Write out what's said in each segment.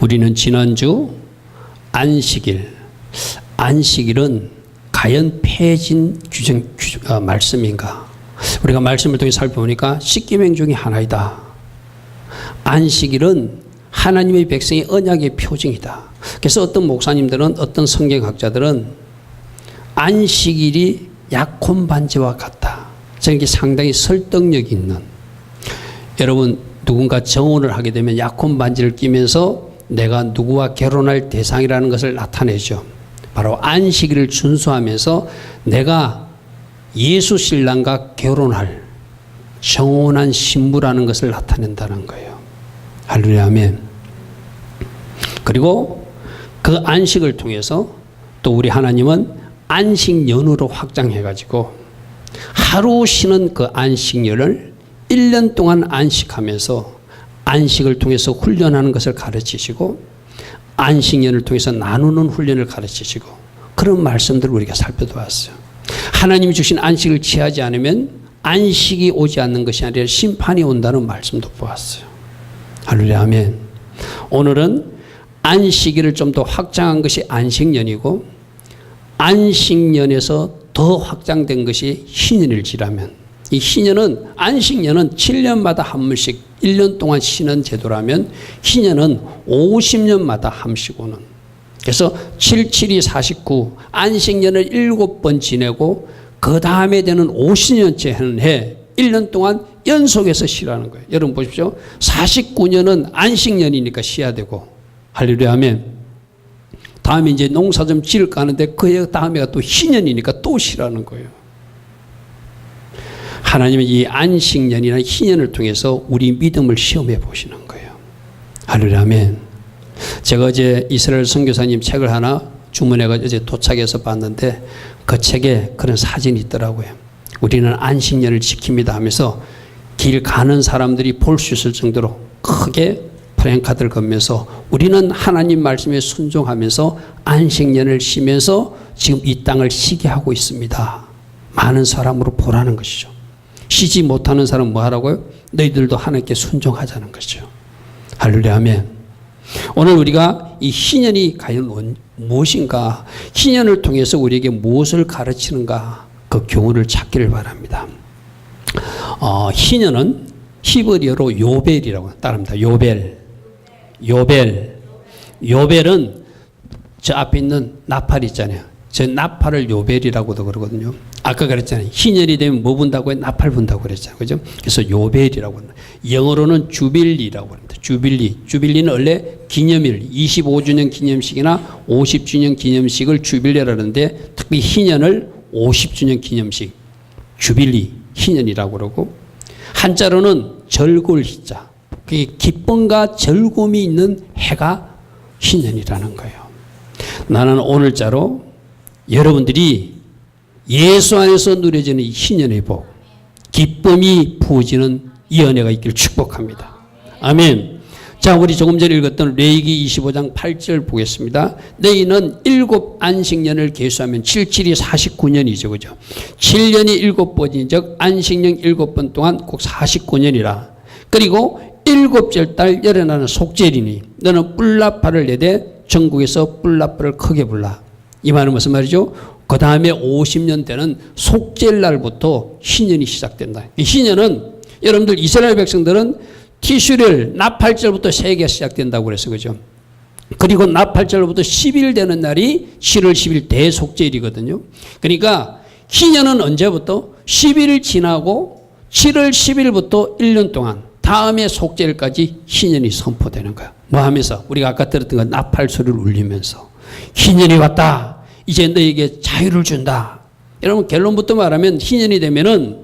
우리는 지난주 안식일은 과연 폐해진 말씀인가? 우리가 말씀을 통해 살펴보니까 십계명 중에 하나이다. 안식일은 하나님의 백성의 언약의 표징이다. 그래서 어떤 목사님들은, 어떤 성경학자들은 안식일이 약혼 반지와 같다. 저는 이게 상당히 설득력이 있는. 여러분, 누군가 정혼을 하게 되면 약혼 반지를 끼면서 내가 누구와 결혼할 대상이라는 것을 나타내죠. 바로 안식일을 준수하면서 내가 예수 신랑과 결혼할 정혼한 신부라는 것을 나타낸다는 거예요. 할렐루야, 아멘. 그리고 그 안식을 통해서 또 우리 하나님은 안식년으로 확장해가지고 하루 쉬는 그 안식년을 1년 동안 안식하면서 안식을 통해서 훈련하는 것을 가르치시고 안식년을 통해서 나누는 훈련을 가르치시고 그런 말씀들을 우리가 살펴보았어요. 하나님이 주신 안식을 취하지 않으면 안식이 오지 않는 것이 아니라 심판이 온다는 말씀도 보았어요. 할렐루야, 아멘. 오늘은 안식일을 좀 더 확장한 것이 안식년이고 안식년에서 더 확장된 것이 희년일지라면 이 희년은 안식년은 7년마다 한 번씩 1년 동안 쉬는 제도라면 희년은 50년마다 한 번씩 오는. 그래서 7, 7이 49 안식년을 7번 지내고 그 다음에 되는 50년째 하는 해 1년 동안 연속해서 쉬라는 거예요. 여러분 보십시오. 49년은 안식년이니까 쉬어야 되고 할렐루야, 아멘. 다음에 이제 농사 좀 지을까 하는데 그 다음에가 또 희년이니까 또 쉬라는 거예요. 하나님은 이 안식년이나 희년을 통해서 우리 믿음을 시험해 보시는 거예요. 할렐루야, 아멘. 제가 어제 이스라엘 선교사님 책을 하나 주문해서 어제 도착해서 봤는데 그 책에 그런 사진이 있더라고요. 우리는 안식년을 지킵니다 하면서 길 가는 사람들이 볼 수 있을 정도로 크게 프랭카드를 걸면서 우리는 하나님 말씀에 순종하면서 안식년을 쉬면서 지금 이 땅을 쉬게 하고 있습니다. 많은 사람으로 보라는 것이죠. 쉬지 못하는 사람은 뭐 하라고요? 너희들도 하나님께 순종하자는 것이죠. 할렐루야, 아멘. 오늘 우리가 이 희년이 과연 무엇인가, 희년을 통해서 우리에게 무엇을 가르치는가 그 교훈을 찾기를 바랍니다. 희년은 히브리어로 요벨이라고 따릅니다. 요벨은 저 앞에 있는 나팔 있잖아요. 저 나팔을 요벨이라고도 그러거든요. 아까 그랬잖아요. 희년이 되면 뭐 분다고 해? 나팔 분다고 그랬잖아요. 그죠? 그래서 요벨이라고 합니다. 영어로는 주빌리라고 합니다. 주빌리는 원래 기념일, 25주년 기념식이나 50주년 기념식을 주빌리라는데 특히 희년을 50주년 기념식, 주빌리, 희년이라고 그러고 한자로는 절골희자, 그게 기쁨과 즐거움이 있는 해가 희년이라는 거예요. 나는 오늘자로 여러분들이 예수 안에서 누려지는 이 희년의 복, 기쁨이 부어지는 이 은혜가 있기를 축복합니다. 아멘. 자, 우리 조금 전에 읽었던 레위기 25장 8절 보겠습니다. 너희는 7 안식년을 계수하면 7, 7이 49년이죠. 그죠? 7년이 7번인 즉 안식년 7번 동안 꼭 49년이라. 그리고 7째 달 열에 나는 속죄리니 너는 뿔나팔을 내되 전국에서 뿔나팔을 크게 불라. 이 말은 무슨 말이죠? 그 다음에 50년 되는 속죄일 날부터 희년이 시작된다. 이 희년은 여러분들 이스라엘 백성들은 티슈를 나팔절부터 세계가 시작된다고 그래서 그죠? 그리고 나팔절부터 10일 되는 날이 7월 10일 대속죄일이거든요. 그러니까 희년은 언제부터? 10일 지나고 7월 10일부터 1년 동안 다음에 속죄일까지 희년이 선포되는 거야. 뭐 하면서? 우리가 아까 들었던 건 나팔 소리를 울리면서 희년이 왔다. 이제 너에게 자유를 준다. 여러분 결론부터 말하면 희년이 되면은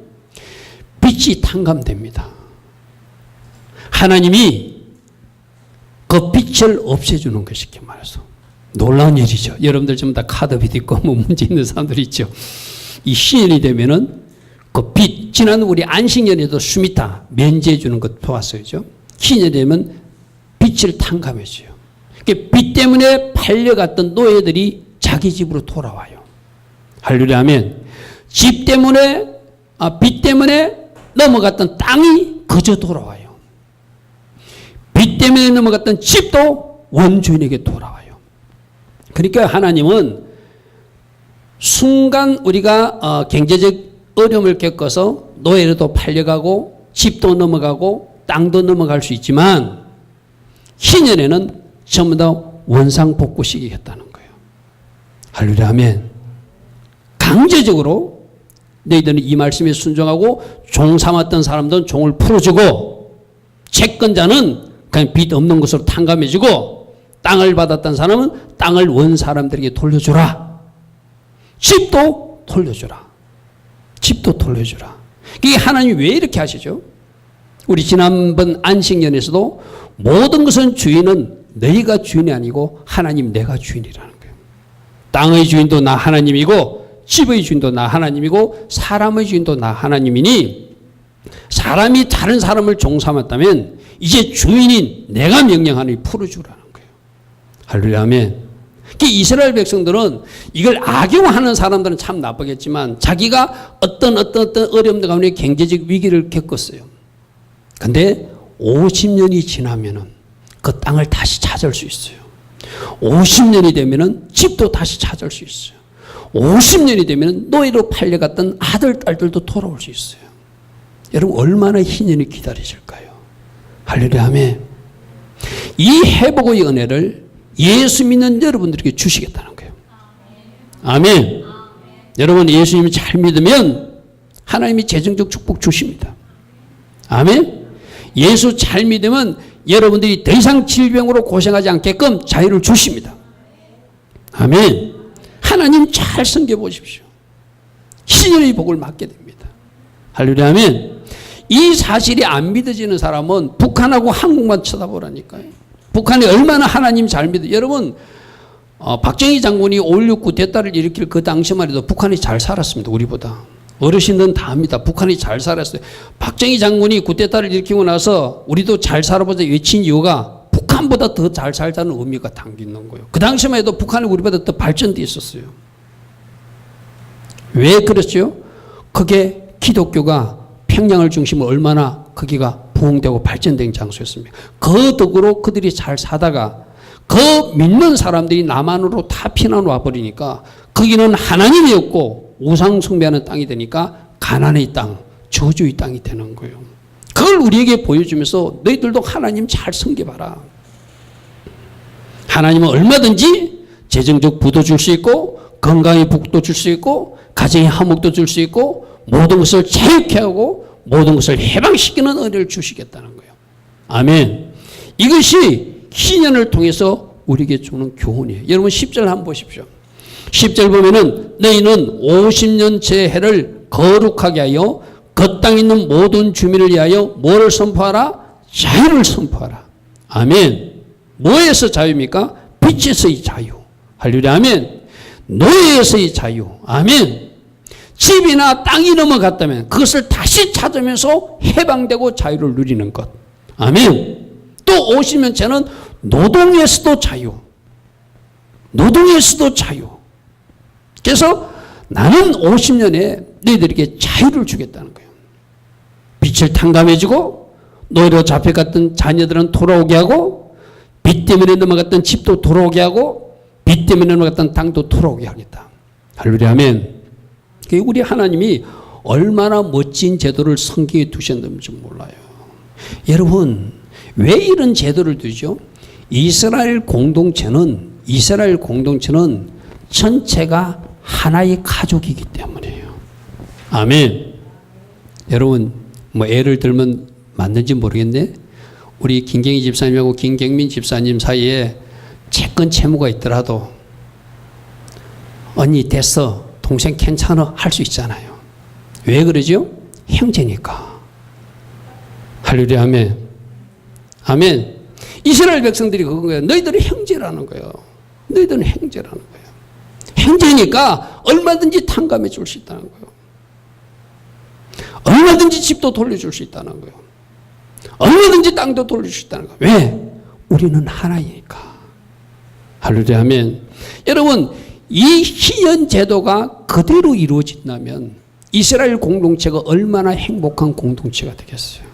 빛이 탕감됩니다. 하나님이 그 빛을 없애주는 것이 이렇게 말해서 놀라운 일이죠. 여러분들 전부 다 카드빚 있고 뭐 문제 있는 사람들 있죠. 이 희년이 되면은 그 빛, 지난 우리 안식년에도 수미타 면제해 주는 것 보았어요. 희년이 되면 빛을 탕감해줘요. 빛 때문에 팔려갔던 노예들이 자기 집으로 돌아와요. 할렐루야, 아멘. 빛 때문에 넘어갔던 땅이 그저 돌아와요. 빛 때문에 넘어갔던 집도 원주인에게 돌아와요. 그러니까 하나님은 순간 우리가 경제적 어려움을 겪어서 노예로도 팔려가고 집도 넘어가고 땅도 넘어갈 수 있지만 희년에는 전부 다 원상복구시키겠다는 거예요. 할렐루야 아멘. 강제적으로 너희들은 이 말씀에 순종하고 종 삼았던 사람들은 종을 풀어주고 채권자는 그냥 빚 없는 것으로 탕감해주고 땅을 받았던 사람은 땅을 원 사람들에게 돌려주라. 집도 돌려주라. 집도 돌려주라. 이게 하나님이 왜 이렇게 하시죠? 우리 지난번 안식년에서도 모든 것은 주인은 너희가 주인이 아니고 하나님 내가 주인이라는 거예요. 땅의 주인도 나 하나님이고 집의 주인도 나 하나님이고 사람의 주인도 나 하나님이니 사람이 다른 사람을 종 삼았다면 이제 주인인 내가 명령하니 풀어주라는 거예요. 할렐루야 아멘. 이스라엘 백성들은 이걸 악용하는 사람들은 참 나쁘겠지만 자기가 어떤 어려움들 가운데 경제적 위기를 겪었어요. 근데 50년이 지나면은 그 땅을 다시 찾을 수 있어요. 50년이 되면은 집도 다시 찾을 수 있어요. 50년이 되면은 노예로 팔려갔던 아들, 딸들도 돌아올 수 있어요. 여러분 얼마나 희년이 기다리실까요? 할렐루야 아멘. 이 회복의 은혜를 예수 믿는 여러분들에게 주시겠다는 거예요. 아멘. 여러분 예수님을 잘 믿으면 하나님이 재정적 축복 주십니다. 아멘. 예수 잘 믿으면 여러분들이 더 이상 질병으로 고생하지 않게끔 자유를 주십니다. 아멘. 하나님 잘 섬겨보십시오. 희년의 복을 받게 됩니다. 할렐루야 아멘. 이 사실이 안 믿어지는 사람은 북한하고 한국만 쳐다보라니까요. 북한이 얼마나 하나님 잘 믿어. 여러분 박정희 장군이 5.16 쿠데타를 일으킬 그 당시만 해도 북한이 잘 살았습니다. 우리보다. 어르신들은 다 압니다. 북한이 잘 살았어요. 박정희 장군이 쿠데타를 일으키고 나서 우리도 잘 살아보자 외친 이유가 북한보다 더 잘 살자는 의미가 담겨 있는 거예요. 그 당시만 해도 북한이 우리보다 더 발전돼 있었어요. 왜 그랬죠? 그게 기독교가 평양을 중심으로 얼마나 거기가 부흥되고 발전된 장소였습니다. 그 덕으로 그들이 잘 사다가 그 믿는 사람들이 남한으로 다 피난 와버리니까 거기는 하나님이 없고 우상 숭배하는 땅이 되니까 가난의 땅, 저주의 땅이 되는 거예요. 그걸 우리에게 보여주면서 너희들도 하나님 잘 섬겨봐라. 하나님은 얼마든지 재정적 부도 줄 수 있고 건강의 복도 줄 수 있고 가정의 화목도 줄 수 있고 모든 것을 자유케 하고 모든 것을 해방시키는 은혜를 주시겠다는 거예요. 아멘. 이것이 희년을 통해서 우리에게 주는 교훈이에요. 여러분 10절 한번 보십시오. 10절 보면은 너희는 50년째 해를 거룩하게 하여 그 땅에 있는 모든 주민을 위하여 뭐를 선포하라? 자유를 선포하라. 아멘. 뭐에서 자유입니까? 빛에서의 자유. 할렐루야 아멘. 노예에서의 자유. 아멘. 집이나 땅이 넘어갔다면 그것을 다시 찾으면서 해방되고 자유를 누리는 것. 아멘. 또 50년째는 노동에서도 자유. 노동에서도 자유. 그래서 나는 50년에 너희들에게 자유를 주겠다는 거예요. 빛을 탕감해주고 노예로 잡혀갔던 자녀들은 돌아오게 하고 빚 때문에 넘어갔던 집도 돌아오게 하고 빚 때문에 넘어갔던 땅도 돌아오게 하겠다. 할렐루야 아멘. 우리 하나님이 얼마나 멋진 제도를 성경에 두셨는지 몰라요. 여러분 왜 이런 제도를 두죠? 이스라엘 공동체는 전체가 하나의 가족이기 때문이에요. 아멘. 여러분 뭐 예를 들면 맞는지 모르겠네. 우리 김경희 집사님하고 김경민 집사님 사이에 채권 채무가 있더라도 언니 됐어, 동생 괜찮아 할 수 있잖아요. 왜 그러죠? 형제니까. 할렐루야 아멘. 아멘. 이스라엘 백성들이 그건 거예요. 너희들은 형제라는 거예요. 너희들은 형제라는 거예요. 형제니까 얼마든지 탕감해 줄 수 있다는 거예요. 얼마든지 집도 돌려줄 수 있다는 거예요. 얼마든지 땅도 돌릴 수 있다는 거예요. 왜? 우리는 하나이니까. 할렐루야 아멘. 여러분 이 희연 제도가 그대로 이루어진다면 이스라엘 공동체가 얼마나 행복한 공동체가 되겠어요.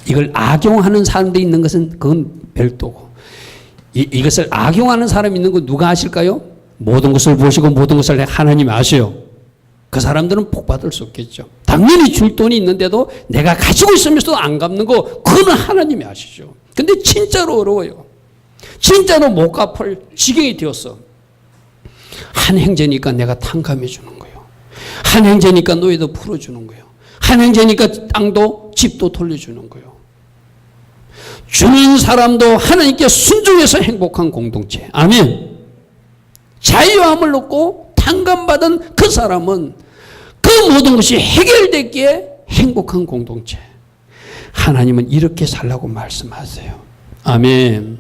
이걸 악용하는 사람들이 있는 것은 그건 별도고 이것을 악용하는 사람이 있는 거 누가 아실까요? 모든 것을 보시고 모든 것을 하나님이 아셔요. 그 사람들은 복 받을 수 없겠죠. 당연히 줄 돈이 있는데도 내가 가지고 있으면서도 안 갚는 거, 그거는 하나님이 아시죠. 근데 진짜로 어려워요. 진짜로 못 갚을 지경이 되었어. 한 형제니까 내가 탕감해 주는 거예요. 한 형제니까 노예도 풀어주는 거예요. 한 형제니까 땅도 집도 돌려주는 거예요. 주는 사람도 하나님께 순종해서 행복한 공동체. 아멘. 자유함을 얻고 탕감받은 그 사람은 그 모든 것이 해결됐기에 행복한 공동체. 하나님은 이렇게 살라고 말씀하세요. 아멘.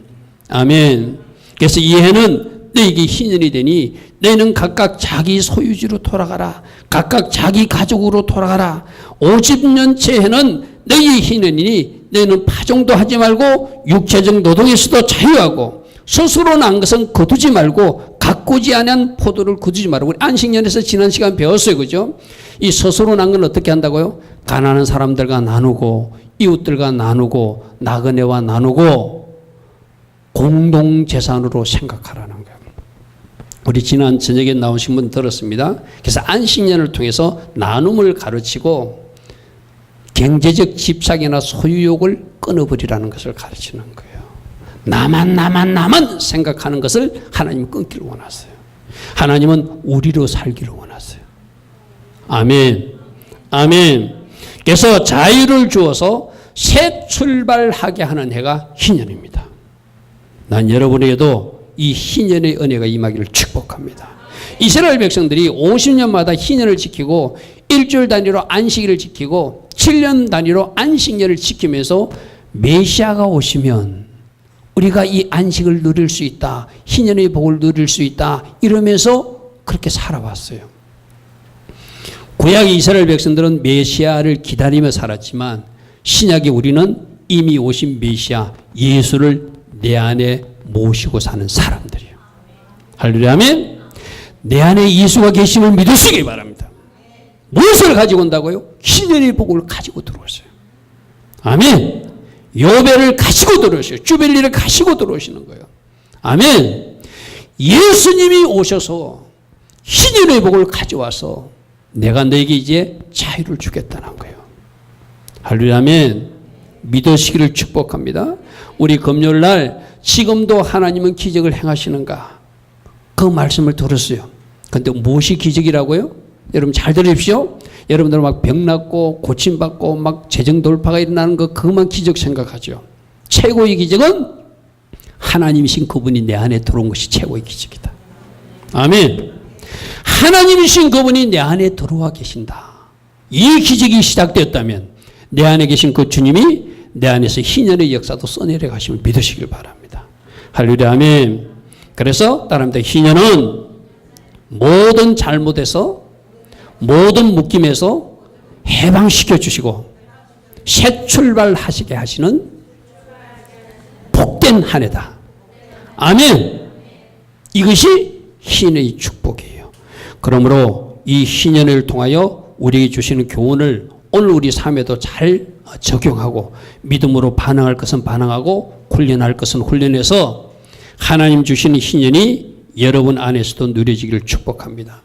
아멘. 그래서 이 해는 너에게 희년이 되니 너희는 각각 자기 소유지로 돌아가라. 각각 자기 가족으로 돌아가라. 50년째 해는 너희의 희년이니 너희는 파종도 하지 말고 육체적 노동에서도 자유하고 스스로 난 것은 거두지 말고 가꾸지 않은 포도를 거두지 말고. 우리 안식년에서 지난 시간 배웠어요. 그죠? 이 스스로 난 건 어떻게 한다고요? 가난한 사람들과 나누고 이웃들과 나누고 나그네와 나누고 공동재산으로 생각하라는 거예요. 우리 지난 저녁에 나오신 분 들었습니다. 그래서 안식년을 통해서 나눔을 가르치고 경제적 집착이나 소유욕을 끊어버리라는 것을 가르치는 거예요. 나만 생각하는 것을 하나님은 끊기를 원하세요. 하나님은 우리로 살기를 원하세요. 아멘. 아멘. 그래서 자유를 주어서 새 출발하게 하는 해가 희년입니다. 난 여러분에게도 이 희년의 은혜가 임하기를 축복합니다. 이스라엘 백성들이 50년마다 희년을 지키고 일주일 단위로 안식일을 지키고 7년 단위로 안식년을 지키면서 메시아가 오시면 우리가 이 안식을 누릴 수 있다. 희년의 복을 누릴 수 있다. 이러면서 그렇게 살아왔어요. 구약의 이스라엘 백성들은 메시아를 기다리며 살았지만 신약의 우리는 이미 오신 메시아 예수를 내 안에 모시고 사는 사람들이에요. 할렐루야. 아멘. 내 안에 예수가 계심을 믿으시기 바랍니다. 무엇을 가지고 온다고요? 희년의 복을 가지고 들어오세요. 아멘. 요배를 가지고 들어오세요. 주빌리를 가지고 들어오시는 거예요. 아멘. 예수님이 오셔서 희년의 복을 가져와서 내가 너에게 이제 자유를 주겠다는 거예요. 할렐루야. 아멘. 믿으시기를 축복합니다. 우리 금요일 날 지금도 하나님은 기적을 행하시는가? 그 말씀을 들었어요. 근데 무엇이 기적이라고요? 여러분 잘 들으십시오. 여러분들 막 병 낫고 고침받고 막 재정 돌파가 일어나는 거 그것만 기적 생각하죠. 최고의 기적은 하나님이신 그분이 내 안에 들어온 것이 최고의 기적이다. 아멘. 하나님이신 그분이 내 안에 들어와 계신다. 이 기적이 시작되었다면 내 안에 계신 그 주님이 내 안에서 희년의 역사도 써내려 가심을 믿으시길 바랍니다. 할렐루야. 아멘. 그래서 따릅니다. 희년은 모든 잘못에서 모든 묶임에서 해방시켜 주시고 새 출발하시게 하시는 복된 한 해다. 아멘. 이것이 희년의 축복이에요. 그러므로 이 희년을 통하여 우리에게 주시는 교훈을 오늘 우리 삶에도 잘 적용하고 믿음으로 반응할 것은 반응하고 훈련할 것은 훈련해서 하나님 주시는 희년이 여러분 안에서도 누려지기를 축복합니다.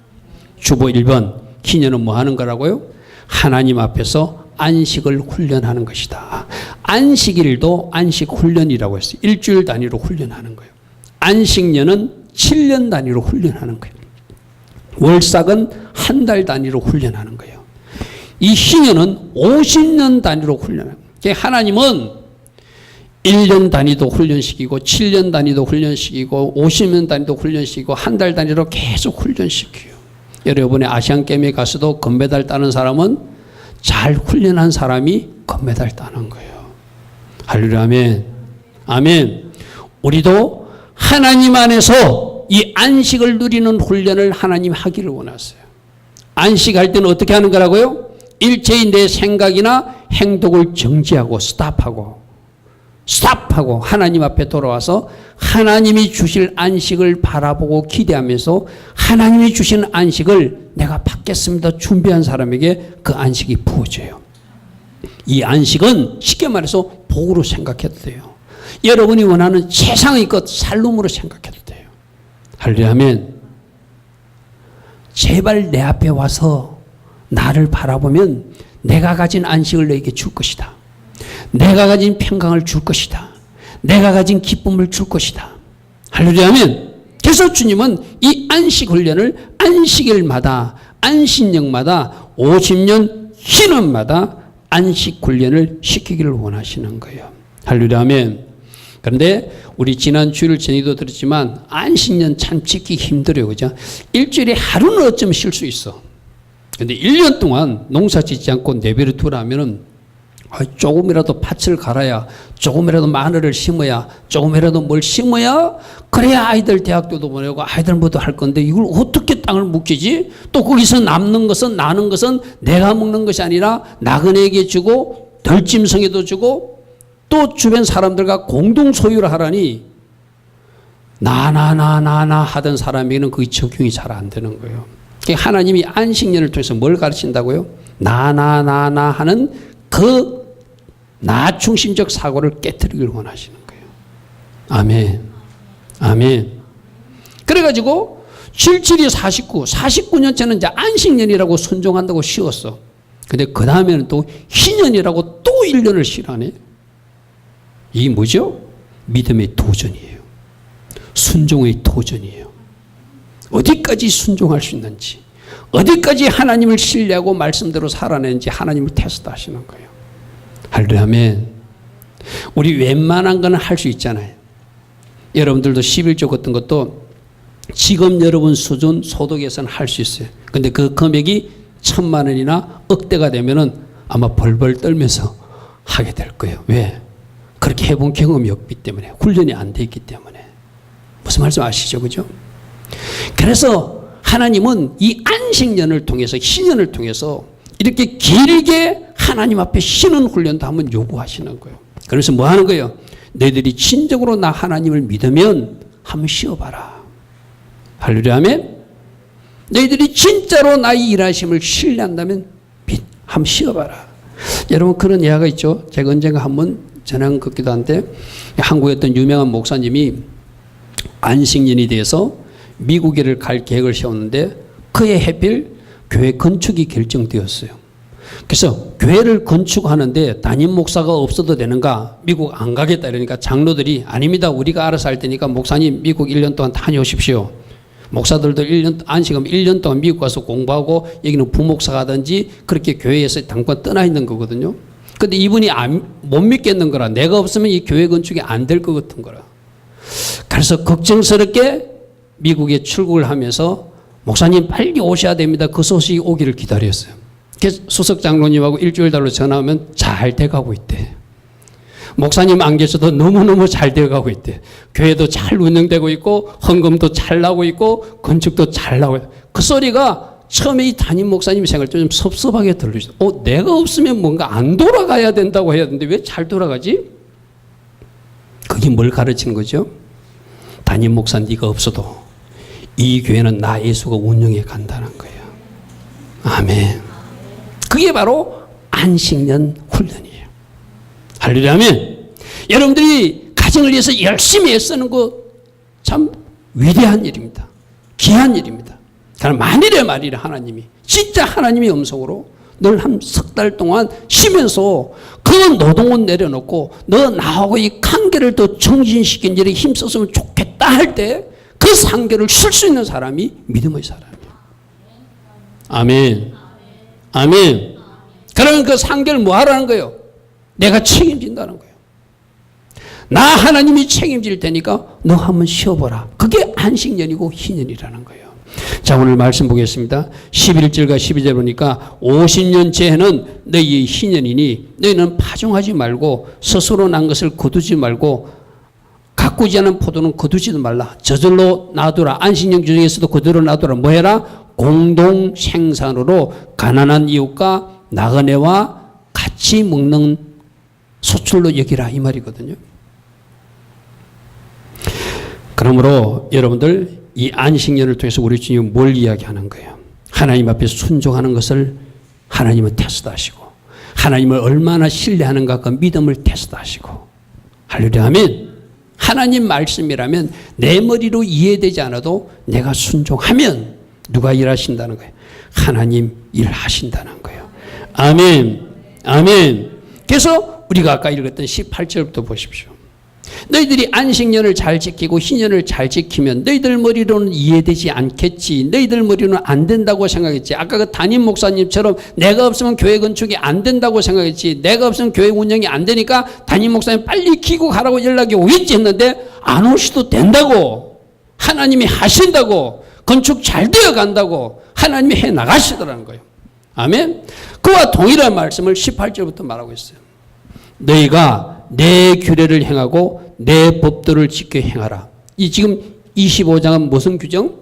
주보 1번 희년은 뭐 하는 거라고요? 하나님 앞에서 안식을 훈련하는 것이다. 안식일도 안식 훈련이라고 했어요. 일주일 단위로 훈련하는 거예요. 안식년은 7년 단위로 훈련하는 거예요. 월삭은 한 달 단위로 훈련하는 거예요. 이 희년은 50년 단위로 훈련하는 거예요. 하나님은 1년 단위도 훈련시키고 7년 단위도 훈련시키고 50년 단위도 훈련시키고 한 달 단위로 계속 훈련시켜요. 여러분의 아시안게임에 가서도 금메달 따는 사람은 잘 훈련한 사람이 금메달 따는 거예요. 할렐루야. 아멘. 아멘. 우리도 하나님 안에서 이 안식을 누리는 훈련을 하나님 하기를 원하세요. 안식할 때는 어떻게 하는 거라고요? 일체의 내 생각이나 행동을 정지하고 스탑하고 하나님 앞에 돌아와서 하나님이 주실 안식을 바라보고 기대하면서 하나님이 주신 안식을 내가 받겠습니다 준비한 사람에게 그 안식이 부어져요. 이 안식은 쉽게 말해서 복으로 생각해도 돼요. 여러분이 원하는 세상의 것 살룸으로 생각해도 돼요. 할렐루야 아멘. 제발 내 앞에 와서 나를 바라보면 내가 가진 안식을 너에게 줄 것이다. 내가 가진 평강을 줄 것이다. 내가 가진 기쁨을 줄 것이다. 할렐루야 아멘. 그래서 주님은 이 안식 훈련을 안식일마다 안식년마다 50년 희년마다 안식 훈련을 시키기를 원하시는 거예요. 할렐루야 아멘. 그런데 우리 지난 주일 전에도 들었지만 안식년 참 지키기 힘들어요. 그죠? 일주일에 하루는 어쩌면 쉴 수 있어. 근데 1년 동안 농사 짓지 않고 내버려 두라면은 조금이라도 밭을 갈아야, 조금이라도 마늘을 심어야, 조금이라도 뭘 심어야 그래야 아이들 대학교도 보내고 아이들 뭐도 할 건데 이걸 어떻게 땅을 묵히지? 또 거기서 남는 것은 나는 것은 내가 먹는 것이 아니라 나그네에게 주고 덜짐승에도 주고 또 주변 사람들과 공동 소유를 하라니 나나 하던 사람에게는 그게 적용이 잘 안 되는 거예요. 하나님이 안식년을 통해서 뭘 가르친다고요? 나나 하는 그 나 중심적 사고를 깨뜨리길 원하시는 거예요. 아멘. 아멘. 그래가지고 77이 49, 49년째는 이제 안식년이라고 순종한다고 쉬웠어. 근데 그 다음에는 또 희년이라고 또 1년을 쉬라네. 이게 뭐죠? 믿음의 도전이에요. 순종의 도전이에요. 어디까지 순종할 수 있는지, 어디까지 하나님을 신뢰하고 말씀대로 살아내는지 하나님을 테스트하시는 거예요. 할렐루야 아멘. 우리 웬만한 거는 할 수 있잖아요. 여러분들도 11조 같은 것도 지금 여러분 수준 소득에서는 할 수 있어요. 근데 그 금액이 1,000만 원이나 억대가 되면은 아마 벌벌 떨면서 하게 될 거예요. 왜? 그렇게 해본 경험이 없기 때문에, 훈련이 안 돼 있기 때문에. 무슨 말씀 아시죠? 그죠? 그래서 하나님은 이 안식년을 통해서, 희년을 통해서 이렇게 길게 하나님 앞에 쉬는 훈련도 한번 요구하시는 거예요. 그래서 뭐 하는 거예요? 너희들이 진정으로 나 하나님을 믿으면 한번 쉬어봐라. 할렐루야 아멘. 너희들이 진짜로 나의 일하심을 신뢰한다면 한번 쉬어봐라. 여러분 그런 예화가 있죠. 제가 언젠가 한번 전한 것 같기도 한데, 한국의 어떤 유명한 목사님이 안식년이 돼서 미국에를 갈 계획을 세웠는데 그의 해필 교회 건축이 결정되었어요. 그래서 교회를 건축하는데 담임 목사가 없어도 되는가? 미국 안 가겠다 이러니까 장로들이 아닙니다. 우리가 알아서 할 테니까 목사님 미국 1년 동안 다녀오십시오. 목사들도 1년, 안식하면 1년 동안 미국 가서 공부하고 여기는 부목사가 하든지 그렇게 교회에서 당분 떠나 있는 거거든요. 근데 이분이 못 믿겠는 거라. 내가 없으면 이 교회 건축이 안 될 것 같은 거라. 그래서 걱정스럽게 미국에 출국을 하면서 목사님 빨리 오셔야 됩니다. 그 소식이 오기를 기다렸어요. 그래서 수석 장로님하고 일주일 달로 전화하면 잘 돼가고 있대. 목사님 안 계셔도 너무너무 잘 돼가고 있대. 교회도 잘 운영되고 있고 헌금도 잘 나오고 있고 건축도 잘 나오고 있고. 그 소리가 처음에 이 담임 목사님 생각할 때 좀 섭섭하게 들리죠. 내가 없으면 뭔가 안 돌아가야 된다고 해야 되는데 왜 잘 돌아가지? 그게 뭘 가르치는 거죠? 담임 목사 네가 없어도 이 교회는 나 예수가 운영해 간다는 거예요. 아멘. 그게 바로 안식년 훈련이에요. 할렐루야 아멘. 여러분들이 가정을 위해서 열심히 애쓰는 거 참 위대한 일입니다. 귀한 일입니다. 그러나 만일에 하나님이 진짜 하나님의 음성으로 늘 한 석 달 동안 쉬면서 그 노동은 내려놓고 너 나하고 이 관계를 더 정진시킨 일에 힘썼으면 좋겠다 할 때 그 상계를 쉴 수 있는 사람이 믿음의 사람이에요. 아멘. 아멘. 그러면 그 상계를 뭐 하라는 거예요? 내가 책임진다는 거예요. 나 하나님이 책임질 테니까 너 한번 쉬어보라. 그게 안식년이고 희년이라는 거예요. 자, 오늘 말씀 보겠습니다. 11절과 12절 보니까 50년째는 너희의 희년이니 너희는 파종하지 말고 스스로 난 것을 거두지 말고 가꾸지 않은 포도는 거두지도 말라. 저절로 놔두라. 안식년 중에서도 그대로 놔두라. 뭐 해라? 공동 생산으로 가난한 이웃과 나그네와 같이 먹는 소출로 여기라 이 말이거든요. 그러므로 여러분들 이 안식년을 통해서 우리 주님은 뭘 이야기하는 거예요? 하나님 앞에 순종하는 것을 하나님은 테스트하시고 하나님을 얼마나 신뢰하는가 그 믿음을 테스트하시고 할렐루야 아멘. 하나님 말씀이라면 내 머리로 이해되지 않아도 내가 순종하면 누가 일하신다는 거예요? 하나님 일하신다는 거예요. 아멘. 아멘. 그래서 우리가 아까 읽었던 18절부터 보십시오. 너희들이 안식년을 잘 지키고 희년을 잘 지키면 너희들 머리로는 이해되지 않겠지. 너희들 머리로는 안 된다고 생각했지. 아까 그 담임 목사님처럼 내가 없으면 교회 건축이 안 된다고 생각했지. 내가 없으면 교회 운영이 안 되니까 담임 목사님 빨리 기고 가라고 연락이 오겠지 했는데 안 오셔도 된다고. 하나님이 하신다고. 건축 잘 되어 간다고. 하나님이 해 나가시더라는 거예요. 아멘. 그와 동일한 말씀을 18절부터 말하고 있어요. 너희가 내 규례를 행하고 내 법도를 지켜 행하라. 이 지금 25장은 무슨 규정?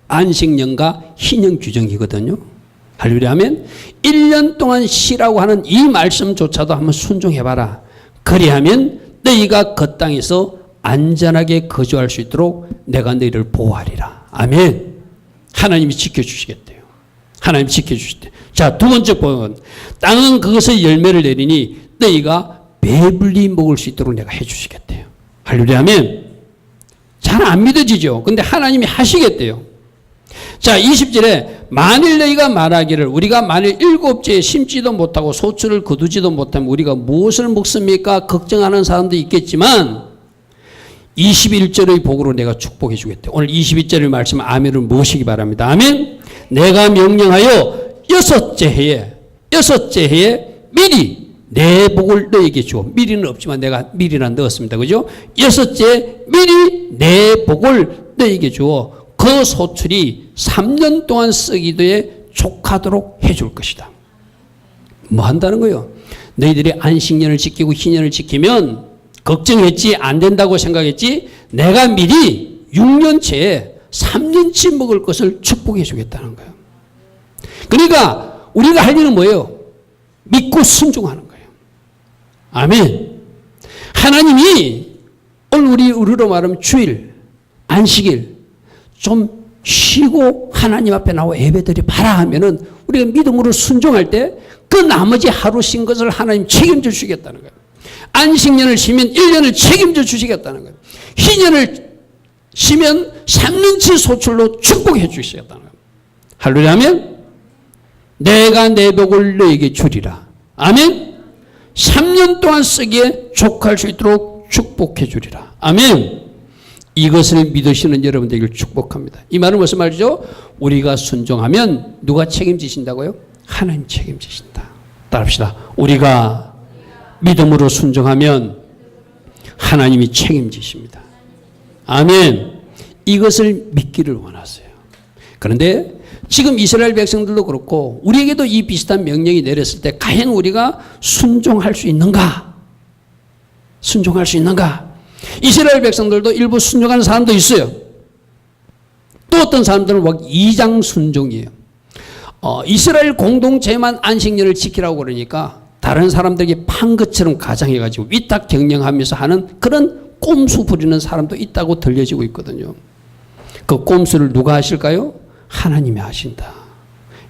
안식년과 희년 규정이거든요. 할렐루야 하면 1년 동안 쉬라고 하는 이 말씀조차도 한번 순종해봐라. 그리하면 너희가 그 땅에서 안전하게 거주할 수 있도록 내가 너희를 보호하리라. 아멘. 하나님이 지켜주시겠대요. 하나님 지켜주시대. 자, 두 번째 보면 땅은 그것의 열매를 내리니 너희가 배불리 먹을 수 있도록 내가 해주시겠대요. 할렐루야 하면 잘 안 믿어지죠. 근데 하나님이 하시겠대요. 자, 20절에 만일 너희가 말하기를 우리가 만일 7제에 심지도 못하고 소출을 거두지도 못하면 우리가 무엇을 먹습니까? 걱정하는 사람도 있겠지만 21절의 복으로 내가 축복해 주겠대요. 오늘 22절의 말씀 아멘을 모시기 바랍니다. 아멘. 내가 명령하여 여섯째 해에 미리 내 복을 너에게 주어. 미리는 없지만 내가 미리란 넣었습니다. 그죠? 여섯째 미리 내 복을 너에게 주어 그 소출이 3년 동안 쓰기도에 족하도록 해줄 것이다. 뭐 한다는 거예요? 너희들이 안식년을 지키고 희년을 지키면 걱정했지 안 된다고 생각했지 내가 미리 6년치에 3년치 먹을 것을 축복해 주겠다는 거예요. 그러니까 우리가 할 일은 뭐예요? 믿고 순종하는 거예요. 아멘. 하나님이 오늘 우리로 말하면 주일, 안식일 좀 쉬고 하나님 앞에 나와 예배드리 봐라 하면은 우리가 믿음으로 순종할 때 그 나머지 하루 쉰 것을 하나님 책임져 주시겠다는 거예요. 안식년을 쉬면 1년을 책임져 주시겠다는 거예요. 희년을 쉬면 3년치 소출로 축복해 주시겠다는 거예요. 할렐루야 하면 내가 내 복을 너에게 주리라. 아멘. 3년 동안 쓰기에 족할 수 있도록 축복해 주리라. 아멘. 이것을 믿으시는 여러분들에게 축복합니다. 이 말은 무슨 말이죠? 우리가 순종하면 누가 책임지신다고요? 하나님 책임지신다. 따라합시다. 우리가 믿음으로 순종하면 하나님이 책임지십니다. 아멘. 이것을 믿기를 원하세요. 그런데 지금 이스라엘 백성들도 그렇고 우리에게도 이 비슷한 명령이 내렸을 때 과연 우리가 순종할 수 있는가? 순종할 수 있는가? 이스라엘 백성들도 일부 순종하는 사람도 있어요. 또 어떤 사람들은 막 이장 순종이에요. 이스라엘 공동체만 안식년을 지키라고 그러니까 다른 사람들에게 판 것처럼 가장해가지고 위탁 경영하면서 하는 그런 꼼수 부리는 사람도 있다고 들려지고 있거든요. 그 꼼수를 누가 하실까요? 하나님이 하신다.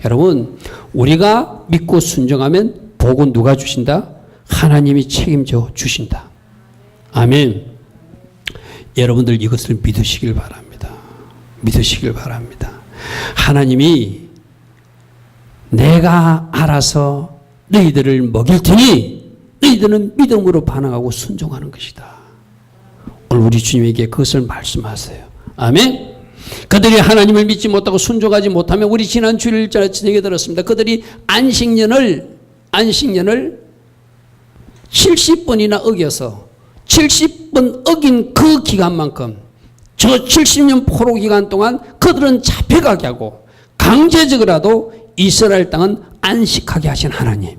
여러분, 우리가 믿고 순종하면 복은 누가 주신다? 하나님이 책임져 주신다. 아멘. 여러분들 이것을 믿으시길 바랍니다. 믿으시길 바랍니다. 하나님이 내가 알아서 너희들을 먹일 테니 너희들은 믿음으로 반응하고 순종하는 것이다. 오늘 우리 주님에게 그것을 말씀하세요. 아멘. 그들이 하나님을 믿지 못하고 순종하지 못하면 우리 지난 주일 저녁에 들었습니다. 그들이 안식년을 70번이나 어겨서 70번 어긴 그 기간만큼 저 70년 포로 기간 동안 그들은 잡혀가게 하고 강제적으로라도 이스라엘 땅은 안식하게 하신 하나님.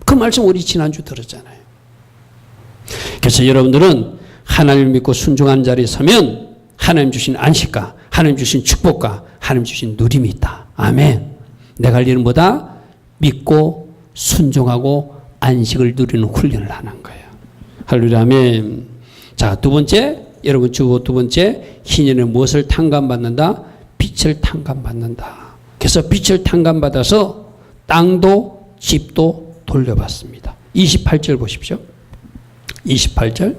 그 말씀 우리 지난주 들었잖아요. 그래서 여러분들은 하나님을 믿고 순종한 자리에 서면 하나님 주신 안식과 하나님 주신 축복과 하나님 주신 누림이 있다. 아멘. 내가 할 일은 뭐다? 믿고 순종하고 안식을 누리는 훈련을 하는 거예요. 할렐루야. 아멘. 자, 두 번째, 여러분 주고 두 번째, 희년에 무엇을 탕감받는다? 빛을 탕감받는다. 그래서 빛을 탕감받아서 땅도 집도 돌려받습니다. 28절 보십시오. 28절.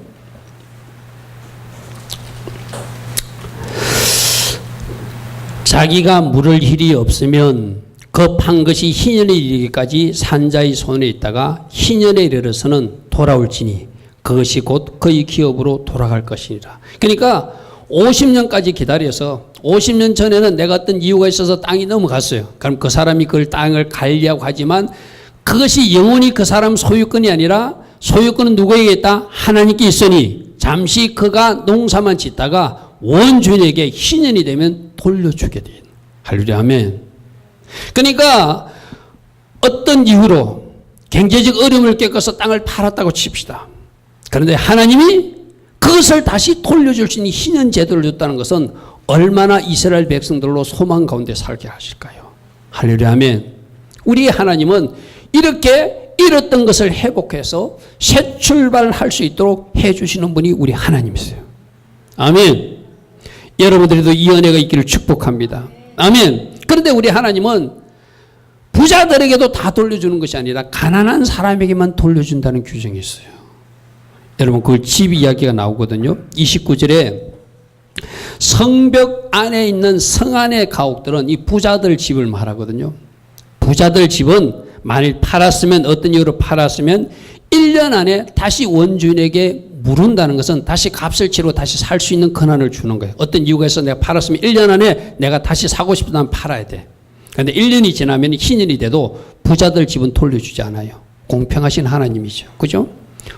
자기가 물을 일이 없으면 그 판 것이 희년에 이르기까지 산자의 손에 있다가 희년에 이르러서는 돌아올지니 그것이 곧 그의 기업으로 돌아갈 것이니라. 그러니까 50년까지 기다려서 50년 전에는 내가 어떤 이유가 있어서 땅이 넘어갔어요. 그럼 그 사람이 그 땅을 관리하고 하지만 그것이 영원히 그 사람 소유권이 아니라 소유권은 누구에게 있다? 하나님께 있으니 잠시 그가 농사만 짓다가 원주인에게 희년이 되면 돌려주게 돼. 할렐루야 아멘. 그러니까 어떤 이유로 경제적 어려움을 겪어서 땅을 팔았다고 칩시다. 그런데 하나님이 그것을 다시 돌려줄 수 있는 희년 제도를 줬다는 것은 얼마나 이스라엘 백성들로 소망 가운데 살게 하실까요? 할렐루야 아멘. 우리 하나님은 이렇게 잃었던 것을 회복해서 새 출발할 수 있도록 해주시는 분이 우리 하나님이세요. 아멘. 여러분들도 이 은혜가 있기를 축복합니다. 아멘. 그런데 우리 하나님은 부자들에게도 다 돌려주는 것이 아니라 가난한 사람에게만 돌려준다는 규정이 있어요. 여러분 그 집 이야기가 나오거든요. 29절에 성벽 안에 있는 성 안의 가옥들은 이 부자들 집을 말하거든요. 부자들 집은 만일 팔았으면 어떤 이유로 팔았으면 1년 안에 다시 원주인에게 물은다는 것은 다시 값을 치르고 다시 살 수 있는 권한을 주는 거예요. 어떤 이유가 있어 내가 팔았으면 1년 안에 내가 다시 사고 싶다면 팔아야 돼. 그런데 1년이 지나면 희년이 돼도 부자들 집은 돌려주지 않아요. 공평하신 하나님이죠. 그죠?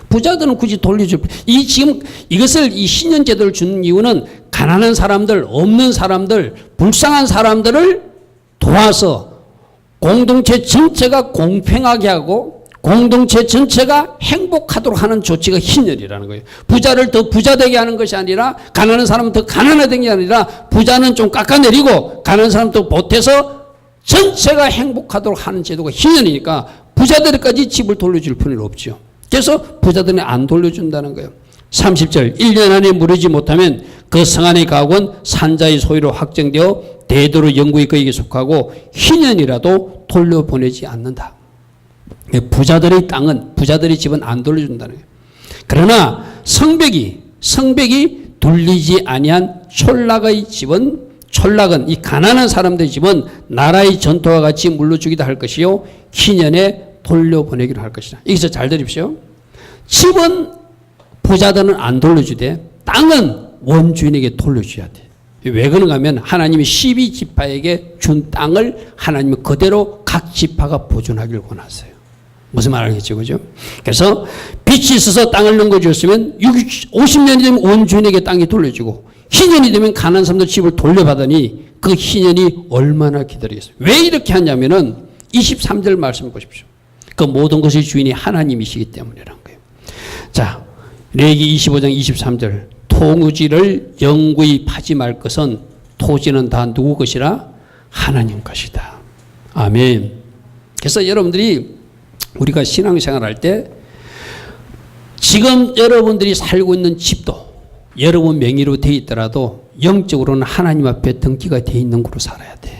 부자들은 굳이 돌려줄 지금 이것을 이 희년 제도를 주는 이유는 가난한 사람들, 없는 사람들, 불쌍한 사람들을 도와서 공동체 전체가 공평하게 하고 공동체 전체가 행복하도록 하는 조치가 희년이라는 거예요. 부자를 더 부자되게 하는 것이 아니라 가난한 사람은 더 가난하게 게 아니라 부자는 좀 깎아내리고 가난한 사람 더 보태서 전체가 행복하도록 하는 제도가 희년이니까 부자들까지 집을 돌려줄 필요는 없죠. 그래서 부자들은 안 돌려준다는 거예요. 30절 1년 안에 무르지 못하면 그 성 안의 가옥은 산자의 소유로 확정되어 대대로 영구히 그에게 속하고 희년이라도 돌려보내지 않는다. 부자들의 땅은 부자들의 집은 안 돌려준다는 거예요. 그러나 성벽이 돌리지 아니한 촌락의 집은 촌락은 이 가난한 사람들의 집은 나라의 전토와 같이 물려주기도 할 것이요 희년에 돌려보내기로 할 것이다. 여기서 잘 들으십시오. 집은 부자들은 안 돌려주되 땅은 원주인에게 돌려줘야 돼. 왜 그런가 하면 하나님이 12지파에게 준 땅을 하나님은 그대로 각 지파가 보존하기를 원하세요. 무슨 말 알겠죠? 그죠? 그래서 빛이 있어서 땅을 넘겨주었으면 50년이 되면 원주인에게 땅이 돌려주고 희년이 되면 가난한 사람들 집을 돌려받으니 그 희년이 얼마나 기다리겠어요. 왜 이렇게 하냐면은 23절 말씀 보십시오. 그 모든 것의 주인이 하나님이시기 때문이라는 거예요. 자, 레위기 25장 23절 통우지를 영구히 파지 말 것은 토지는 다 누구 것이라? 하나님 것이다. 아멘. 그래서 여러분들이 우리가 신앙생활 할 때 지금 여러분들이 살고 있는 집도 여러분 명의로 되어 있더라도 영적으로는 하나님 앞에 등기가 되어 있는 곳으로 살아야 돼.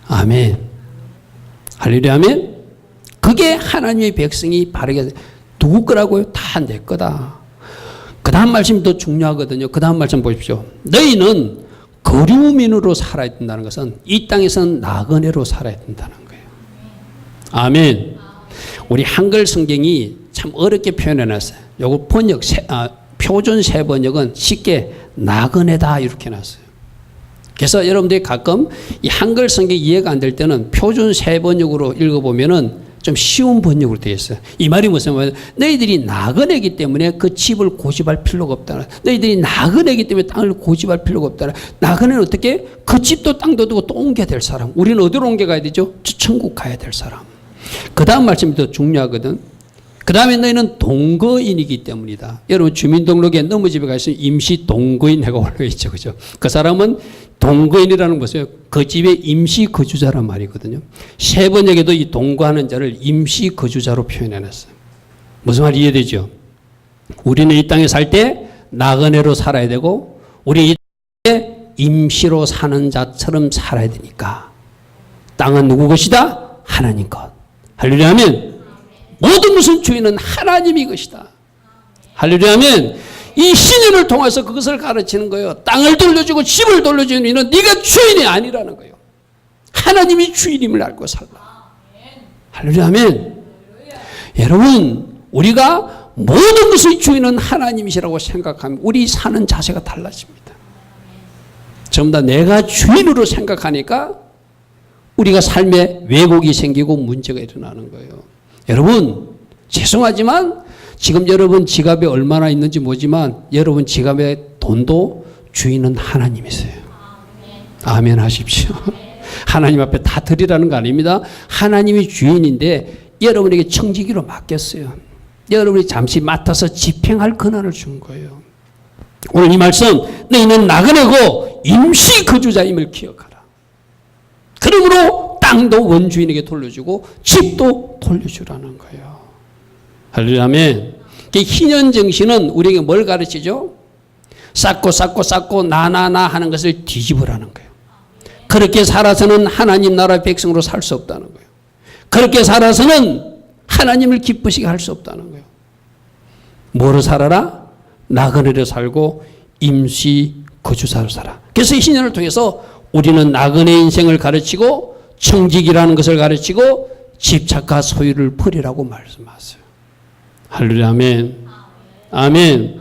아멘. 할렐루야 아멘. 그게 하나님의 백성이 바르게 누구 거라고요? 다 내 거다. 그 다음 말씀이 더 중요하거든요. 그 다음 말씀 보십시오. 너희는 거류민으로 살아야 된다는 것은 이 땅에서는 나그네로 살아야 된다는 거예요. 아멘. 우리 한글 성경이 참 어렵게 표현해놨어요. 요거 표준 세 번역은 쉽게 나그네다 이렇게 놨어요. 그래서 여러분들이 가끔 이 한글 성경 이해가 안 될 때는 표준 세 번역으로 읽어보면은 좀 쉬운 번역으로 되어 있어요. 이 말이 무슨 말이에요? 너희들이 나그네이기 때문에 그 집을 고집할 필요가 없다. 너희들이 나그네이기 때문에 땅을 고집할 필요가 없다. 나그네는 어떻게? 그 집도 땅도 두고 또 옮겨야 될 사람. 우리는 어디로 옮겨가야 되죠? 천국 가야 될 사람. 그 다음 말씀이 더 중요하거든. 그 다음에 너희는 동거인이기 때문이다. 여러분 주민등록에 너무 집에 가시면 임시 동거인 해가 올라가 있죠. 그죠? 그 사람은 동거인이라는 것은 그 집의 임시 거주자란 말이거든요. 세 번역에도 이 동거하는 자를 임시 거주자로 표현해놨어요. 무슨 말 이해되죠? 우리는 이 땅에 살 때 나그네로 살아야 되고 우리 이 땅에 임시로 사는 자처럼 살아야 되니까 땅은 누구 것이다? 하나님 것. 할렐루야 하면 모든 것은 주인은 하나님이 것이다. 할렐루야 하면 이 신인을 통해서 그것을 가르치는 거예요. 땅을 돌려주고 집을 돌려주는 이는 네가 주인이 아니라는 거예요. 하나님이 주인임을 알고 살라. 할렐루야, 아멘. 여러분, 우리가 모든 것의 주인은 하나님이시라고 생각하면 우리 사는 자세가 달라집니다. 전부 다 내가 주인으로 생각하니까 우리가 삶에 왜곡이 생기고 문제가 일어나는 거예요. 여러분, 죄송하지만 지금 여러분 지갑에 얼마나 있는지 모르지만 여러분 지갑에 돈도 주인은 하나님이세요. 아멘 하십시오. 하나님 앞에 다 드리라는 거 아닙니다. 하나님이 주인인데 여러분에게 청지기로 맡겼어요. 여러분이 잠시 맡아서 집행할 권한을 준 거예요. 오늘 이 말씀, 너희는 나그네고 임시 거주자임을 기억하라. 그러므로 땅도 원주인에게 돌려주고 집도 돌려주라는 거예요. 할렐루야, 아멘. 희년 정신은 우리에게 뭘 가르치죠? 쌓고 나나나 하는 것을 뒤집으라는 거예요. 그렇게 살아서는 하나님 나라의 백성으로 살 수 없다는 거예요. 그렇게 살아서는 하나님을 기쁘시게 할 수 없다는 거예요. 뭐로 살아라? 나그네로 살고 임시 거주자로 살아. 그래서 이 신년을 통해서 우리는 나그네 인생을 가르치고 청직이라는 것을 가르치고 집착과 소유를 버리라고 말씀하세요. 할렐루야, 아멘. 아멘.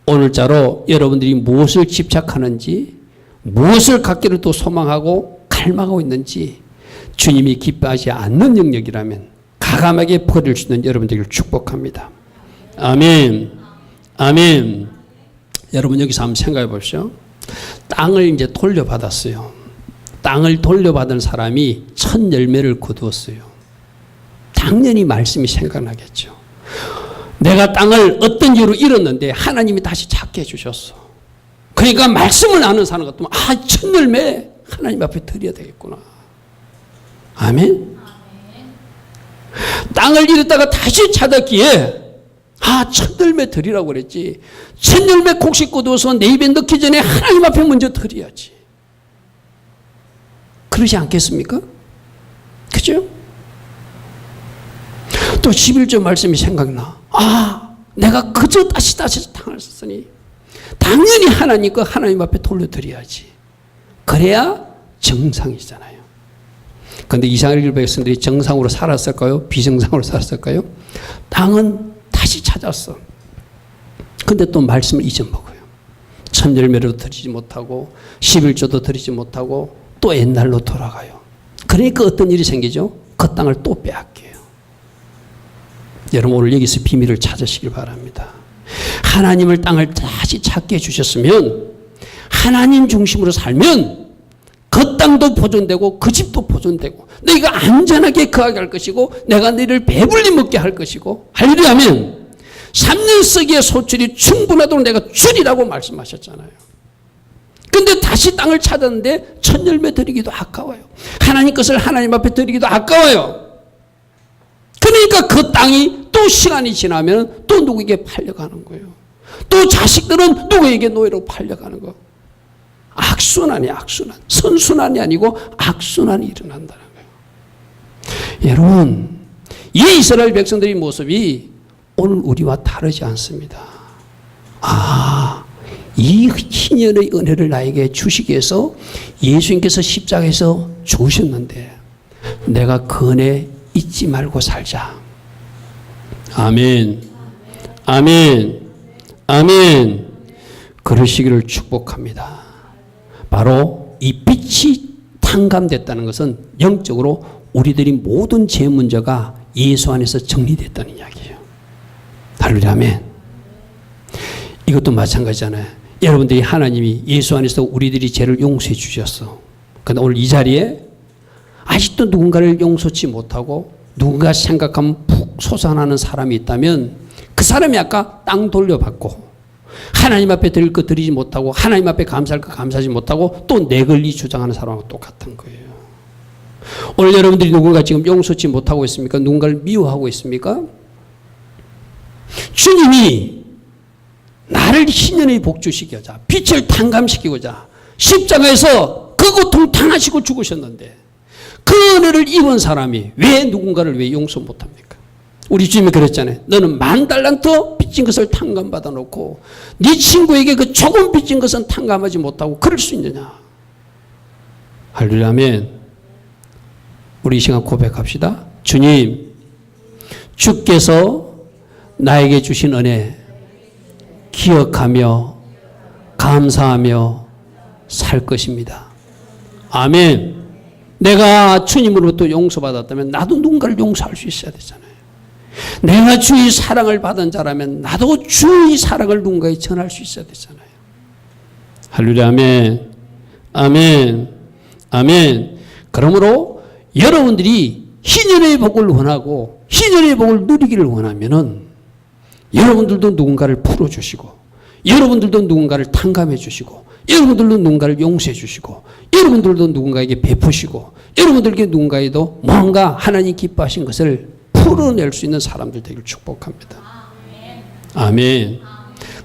오늘자로 여러분들이 무엇을 집착하는지, 무엇을 갖기를 또 소망하고 갈망하고 있는지 주님이 기뻐하지 않는 영역이라면 가감하게 버릴 수 있는 여러분들을 축복합니다. 아멘. 아멘. 여러분 여기서 한번 생각해 보십시오. 땅을 이제 돌려받았어요. 땅을 돌려받은 사람이 첫 열매를 거두었어요. 당연히 말씀이 생각나겠죠. 내가 땅을 어떤 이유로 잃었는데 하나님이 다시 찾게 해주셨어. 그러니까 말씀을 아는 사람 같으면 첫 열매 하나님 앞에 드려야 되겠구나. 아멘. 땅을 잃었다가 다시 찾았기에 첫 열매 드리라고 그랬지. 첫 열매 곡식 거두어서 내 입에 넣기 전에 하나님 앞에 먼저 드려야지. 그러지 않겠습니까? 그죠? 또 11절 말씀이 생각나. 내가 그저 다시 땅을 썼으니 당연히 하나님 거 하나님 앞에 돌려드려야지. 그래야 정상이잖아요. 그런데 이스라엘 백성들이 정상으로 살았을까요? 비정상으로 살았을까요? 땅은 다시 찾았어. 근데 또 말씀을 잊어먹어요. 첫 열매로 드리지 못하고 11조도 드리지 못하고 또 옛날로 돌아가요. 그러니까 어떤 일이 생기죠? 그 땅을 또 빼앗겨요. 여러분 오늘 여기서 비밀을 찾으시길 바랍니다. 하나님을 땅을 다시 찾게 해주셨으면 하나님 중심으로 살면 그 땅도 보존되고 그 집도 보존되고 너희가 안전하게 거하게 할 것이고 내가 너희를 배불리 먹게 할 것이고 할렐루야 하면 3년 썩이의 소출이 충분하도록 내가 주리라고 말씀하셨잖아요. 근데 다시 땅을 찾았는데 첫 열매 드리기도 아까워요. 하나님 것을 하나님 앞에 드리기도 아까워요. 그러니까 그 땅이 또 시간이 지나면 또 누구에게 팔려가는 거예요. 또 자식들은 누구에게 노예로 팔려가는 거. 악순환이 악순환. 선순환이 아니고 악순환이 일어난다는 거예요. 여러분, 이 이스라엘 백성들의 모습이 오늘 우리와 다르지 않습니다. 이 희년의 은혜를 나에게 주시기 위해서 예수님께서 십자가에서 주셨는데 내가 그 은혜 잊지 말고 살자. 아멘. 아멘. 아멘. 그러시기를 축복합니다. 바로 이 빛이 탕감됐다는 것은 영적으로 우리들이 모든 죄 문제가 예수 안에서 정리됐다는 이야기예요. 할렐루야, 아멘. 이것도 마찬가지잖아요. 여러분들이 하나님이 예수 안에서 우리들이 죄를 용서해 주셨어. 그런데 오늘 이 자리에 아직도 누군가를 용서치 못하고 누군가 생각하면 푹 솟아나는 사람이 있다면 그 사람이 아까 땅 돌려받고 하나님 앞에 드릴 거 드리지 못하고 하나님 앞에 감사할 거 감사하지 못하고 또 내 권리 주장하는 사람하고 똑같은 거예요. 오늘 여러분들이 누군가 지금 용서치 못하고 있습니까? 누군가를 미워하고 있습니까? 주님이 나를 희년의 복 주시고자 빛을 탕감시키고자 십자가에서 그 고통 당하시고 죽으셨는데 그 은혜를 입은 사람이 왜 누군가를 왜 용서 못합니까? 우리 주님이 그랬잖아요. 너는 10,000달란트 빚진 것을 탕감받아 놓고 네 친구에게 그 조금 빚진 것은 탕감하지 못하고 그럴 수 있느냐. 할렐루야 아멘. 우리 이 시간 고백합시다. 주님, 주께서 나에게 주신 은혜 기억하며 감사하며 살 것입니다. 아멘. 내가 주님으로부터 용서받았다면 나도 누군가를 용서할 수 있어야 되잖아요. 내가 주의 사랑을 받은 자라면 나도 주의 사랑을 누군가에 전할 수 있어야 되잖아요. 할렐루야 아멘. 아멘. 아멘. 그러므로 여러분들이 희년의 복을 원하고 희년의 복을 누리기를 원하면은 여러분들도 누군가를 풀어주시고 여러분들도 누군가를 탕감해 주시고 여러분들도 누군가를 용서해 주시고 여러분들도 누군가에게 베푸시고 여러분들에게 누군가에도 뭔가 하나님 기뻐하신 것을 풀어낼 수 있는 사람들 되기를 축복합니다. 아멘.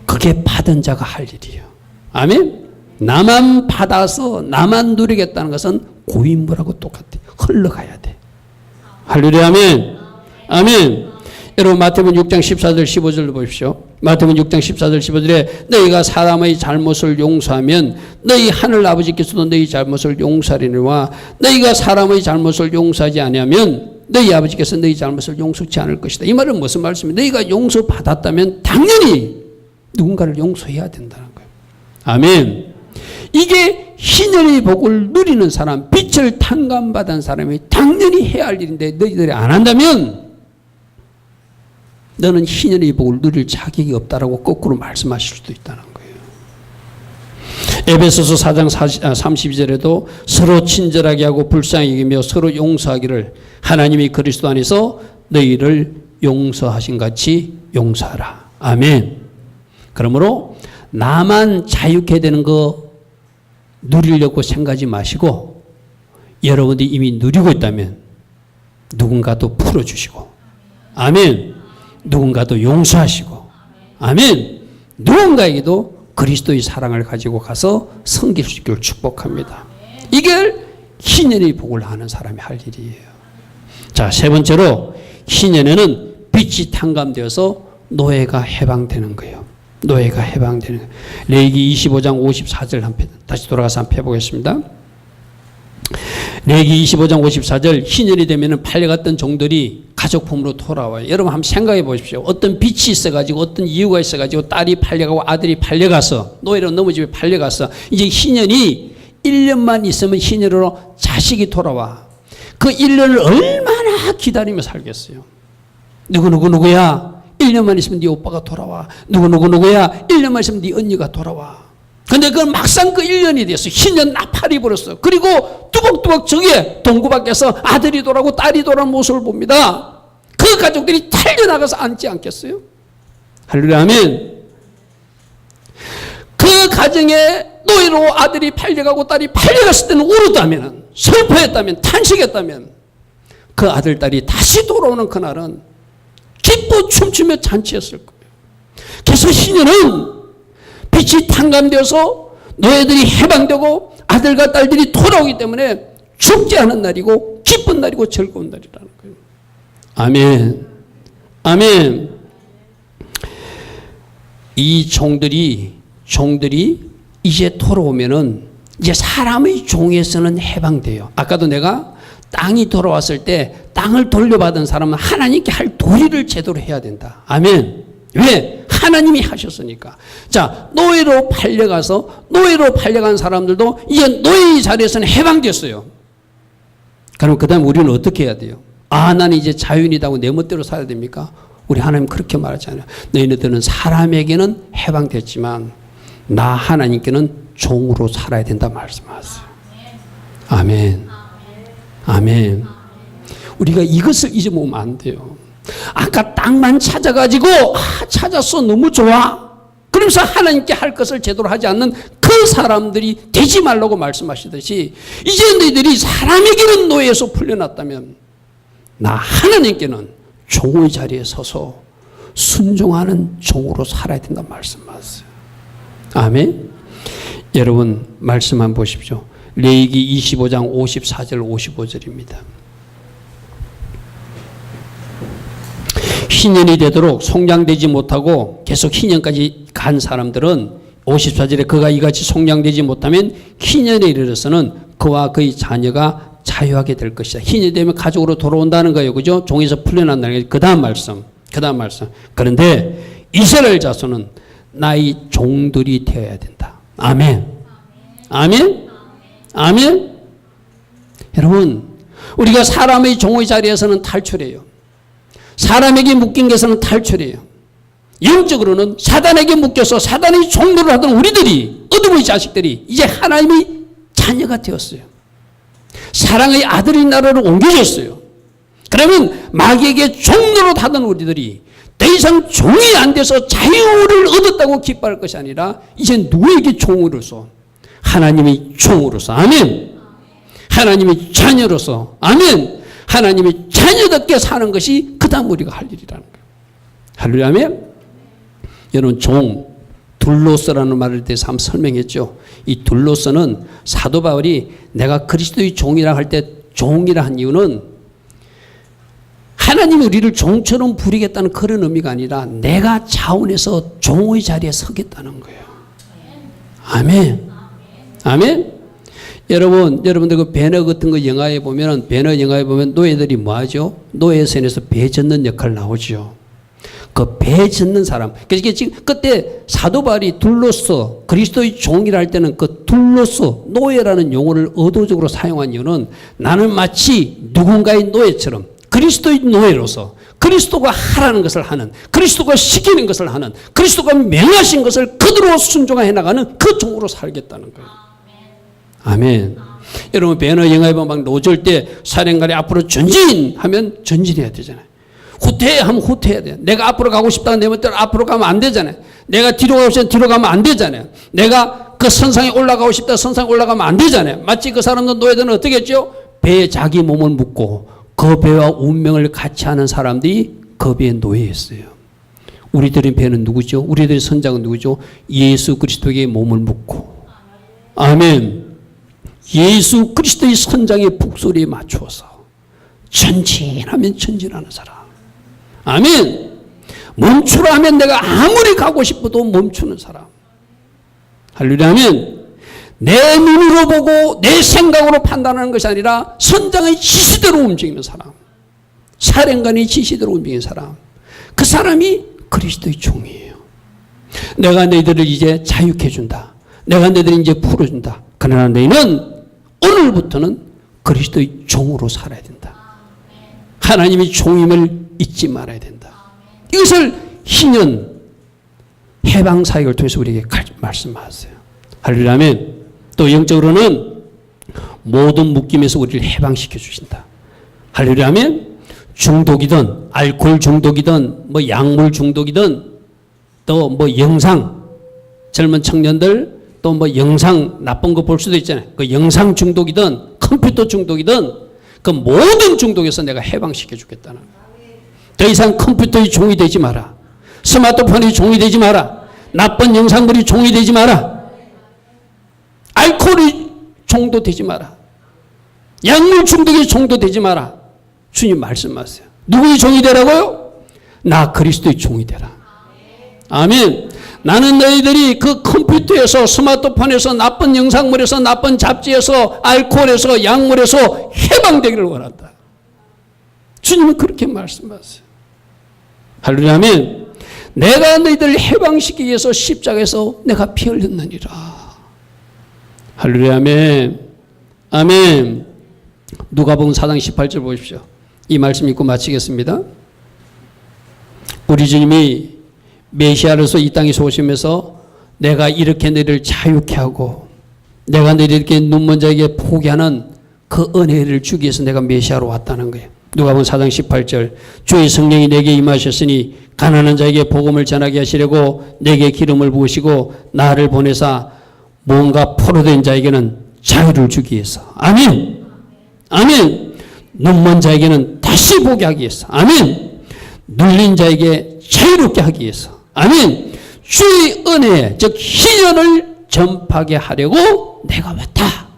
그게 받은 자가 할 일이에요. 아멘. 나만 받아서 나만 누리겠다는 것은 고인물하고 똑같아. 흘러가야 돼. 할렐루야 아멘. 아멘. 여러분 마태복음 6장 14절 15절로 보십시오. 마태복음 6장 14절 15절에 너희가 사람의 잘못을 용서하면 너희 하늘 아버지께서도 너희 잘못을 용서하리니와 너희가 사람의 잘못을 용서하지 아니하면 너희 아버지께서 너희 잘못을 용서치 않을 것이다. 이 말은 무슨 말씀이에요? 너희가 용서받았다면 당연히 누군가를 용서해야 된다는 거예요. 아멘. 이게 희년의 복을 누리는 사람, 빛을 탕감받은 사람이 당연히 해야 할 일인데 너희들이 안 한다면 너는 희년의 복을 누릴 자격이 없다라고 거꾸로 말씀하실 수도 있다는 거예요. 에베소서 4장 32절에도 서로 친절하게 하고 불쌍히 여기며 서로 용서하기를 하나님이 그리스도 안에서 너희를 용서하신 같이 용서하라. 아멘. 그러므로 나만 자유케 되는 거 누리려고 생각하지 마시고 여러분들이 이미 누리고 있다면 누군가도 풀어주시고 아멘. 누군가도 용서하시고 아멘. 누군가에게도 그리스도의 사랑을 가지고 가서 섬길 수 있기를 축복합니다. 이게 희년의 복을 하는 사람이 할 일이에요. 자, 세 번째로 희년에는 빛이 탕감되어서 노예가 해방되는 거예요. 노예가 해방되는 거예요. 레위기 25장 54절 한번 다시 돌아가서 한번 펴보겠습니다. 레위기 25장 54절 희년이 되면 팔려갔던 종들이 가족품으로 돌아와요. 여러분 한번 생각해 보십시오. 어떤 빛이 있어가지고 어떤 이유가 있어가지고 딸이 팔려가고 아들이 팔려가서 노예로 너무 집에 팔려가서 이제 희년이 1년만 있으면 희년으로 자식이 돌아와. 그 1년을 얼마나 기다리며 살겠어요. 누구야? 1년만 있으면 네 오빠가 돌아와. 누구야? 1년만 있으면 네 언니가 돌아와. 근데 그건 막상 그 1년이 됐어. 희년 나팔이 불었어. 그리고 뚜벅뚜벅 저기에 동구 밖에서 아들이 돌아오고 딸이 돌아오는 모습을 봅니다. 그 가족들이 달려나가서 앉지 않겠어요? 할렐루야 아멘. 그 가정에 노예로 아들이 팔려가고 딸이 팔려갔을 때는 울었다면, 슬퍼했다면, 탄식했다면 그 아들, 딸이 다시 돌아오는 그날은 기뻐 춤추며 잔치했을 거예요. 그래서 희년은 빛이 탕감되어서 노예들이 해방되고 아들과 딸들이 돌아오기 때문에 죽지 않은 날이고 기쁜 날이고 즐거운 날이라는 거예요. 아멘. 아멘. 이 종들이 이제 돌아오면은 이제 사람의 종에서는 해방돼요. 아까도 내가 땅이 돌아왔을 때 땅을 돌려받은 사람은 하나님께 할 도리를 제대로 해야 된다. 아멘. 왜? 하나님이 하셨으니까. 자, 노예로 팔려간 사람들도 이제 노예의 자리에서는 해방됐어요. 그럼 그 다음에 우리는 어떻게 해야 돼요? 아, 나는 이제 자유인이다고 내 멋대로 살아야 됩니까? 우리 하나님 그렇게 말하잖아요. 너희들은 사람에게는 해방됐지만 나 하나님께는 종으로 살아야 된다 말씀하세요. 아멘. 아멘. 우리가 이것을 잊어먹으면 안 돼요. 아까 땅만 찾아가지고 찾았어 너무 좋아. 그러면서 하나님께 할 것을 제대로 하지 않는 그 사람들이 되지 말라고 말씀하시듯이 이제 너희들이 사람에게는 노예에서 풀려났다면 나 하나님께는 종의 자리에 서서 순종하는 종으로 살아야 된다 말씀하세요. 아멘. 여러분 말씀 한번 보십시오. 레위기 25장 54절 55절입니다. 희년이 되도록 성장되지 못하고 계속 희년까지 간 사람들은 54절에 그가 이같이 성장되지 못하면 희년에 이르러서는 그와 그의 자녀가 자유하게 될 것이다. 희년이 되면 가족으로 돌아온다는 거예요. 그죠? 종에서 풀려난다는 거예요. 그 다음 말씀. 그런데 이스라엘 자손은 나의 종들이 되어야 된다. 아멘. 아멘. 아멘. 여러분, 우리가 사람의 종의 자리에서는 탈출해요. 사람에게 묶인 것에서는 탈출해요. 영적으로는 사단에게 묶여서 사단의 종노를 하던 우리들이, 어둠의 자식들이 이제 하나님의 자녀가 되었어요. 사랑의 아들의 나라로 옮겨졌어요. 그러면 마귀에게 종노를 하던 우리들이 더 이상 종이 안 돼서 자유를 얻었다고 기뻐할 것이 아니라 이제 누구에게 종으로서? 하나님의 종으로서. 아멘. 하나님의 자녀로서. 아멘. 하나님의 자녀답게 사는 것이 그 다음 우리가 할 일이라는 거예요. 할렐루야. 아멘. 여러분, 종, 둘로서라는 말을 대해서 한번 설명했죠. 이 둘로서는 사도 바울이 내가 그리스도의 종이라 할 때 종이라 한 이유는 하나님이 우리를 종처럼 부리겠다는 그런 의미가 아니라 내가 자원해서 종의 자리에 서겠다는 거예요. 아멘. 아멘. 여러분들 그 배너 같은 거 영화에 보면, 배너 영화에 보면 노예들이 뭐 하죠? 노예선에서 배 젓는 역할 나오죠. 그 배 젓는 사람. 그러니까 지금 그때 사도 바울이 둘로서 그리스도의 종이라 할 때는 그 둘로서 노예라는 용어를 의도적으로 사용한 이유는 나는 마치 누군가의 노예처럼 그리스도의 노예로서 그리스도가 하라는 것을 하는, 그리스도가 시키는 것을 하는, 그리스도가 명하신 것을 그대로 순종해 나가는 그 종으로 살겠다는 거예요. 아멘. 여러분, 배너 영화에 보면 막 노절 때 사령관이 앞으로 전진하면 전진해야 되잖아요. 후퇴하면 후퇴해야 돼요. 내가 앞으로 가고 싶다는 내 멋대로 앞으로 가면 안 되잖아요. 내가 뒤로 가고 싶다면 뒤로 가면 안 되잖아요. 내가 그 선상에 올라가고 싶다 선상에 올라가면 안 되잖아요. 마치 그 사람들 노예들은 어떻게 했죠? 배에 자기 몸을 묶고 그 배와 운명을 같이 하는 사람들이 그 배의 노예였어요. 우리들의 배는 누구죠? 우리들의 선장은 누구죠? 예수 그리스도에게 몸을 묶고. 아멘. 예수 그리스도의 선장의 북소리에 맞추어서 전진하면 전진하는 사람. 아멘. 멈추라 하면 내가 아무리 가고 싶어도 멈추는 사람. 할렐루야. 아멘. 내 눈으로 보고 내 생각으로 판단하는 것이 아니라 선장의 지시대로 움직이는 사람. 사령관의 지시대로 움직이는 사람. 그 사람이 그리스도의 종이에요. 내가 너희들을 이제 자유케 해준다. 내가 너희들을 이제 풀어준다. 그러나 너희는 오늘부터는 그리스도의 종으로 살아야 된다. 하나님의 종임을 잊지 말아야 된다. 이것을 희년 해방사역을 통해서 우리에게 말씀하세요. 할렐루야. 아멘. 또 영적으로는 모든 묶임에서 우리를 해방시켜 주신다. 할렐루야. 아멘. 중독이든 알코올 중독이든 뭐 약물 중독이든 또 뭐 영상, 젊은 청년들 또 뭐 영상 나쁜 거 볼 수도 있잖아요. 그 영상 중독이든 컴퓨터 중독이든 그 모든 중독에서 내가 해방시켜 주겠다는 거예요. 더 이상 컴퓨터의 종이 되지 마라. 스마트폰의 종이 되지 마라. 나쁜 영상물이 종이 되지 마라. 알코올의 종도 되지 마라. 약물 중독의 종도 되지 마라. 주님 말씀하세요. 누구의 종이 되라고요? 나 그리스도의 종이 되라. 아멘. 나는 너희들이 그 컴퓨터에서 스마트폰에서 나쁜 영상물에서 나쁜 잡지에서 알코올에서 약물에서 해방되기를 원한다. 주님은 그렇게 말씀하세요. 할렐루야. 아멘. 내가 너희들을 해방시키기 위해서 십자가에서 내가 피 흘렸느니라. 할렐루야. 아멘. 아멘. 누가복음 4장 18절 보십시오. 이 말씀 읽고 마치겠습니다. 우리 주님이 메시아로서 이 땅에 오시면서 내가 이렇게 너희를 자유케 하고 내가 너희를 이렇게 눈먼 자에게 포기하는 그 은혜를 주기 위해서 내가 메시아로 왔다는 거예요. 누가복음 4장 18절 주의 성령이 내게 임하셨으니 가난한 자에게 복음을 전하게 하시려고 내게 기름을 부으시고 나를 보내사 뭔가 포로된 자에게는 자유를 주기 위해서. 아멘. 아멘. 눈먼 자에게는 다시 보게 하기 위해서. 아멘. 눌린 자에게 자유롭게 하기 위해서. 아멘. 주의 은혜 즉 희년을 전파하게 하려고 내가 왔다.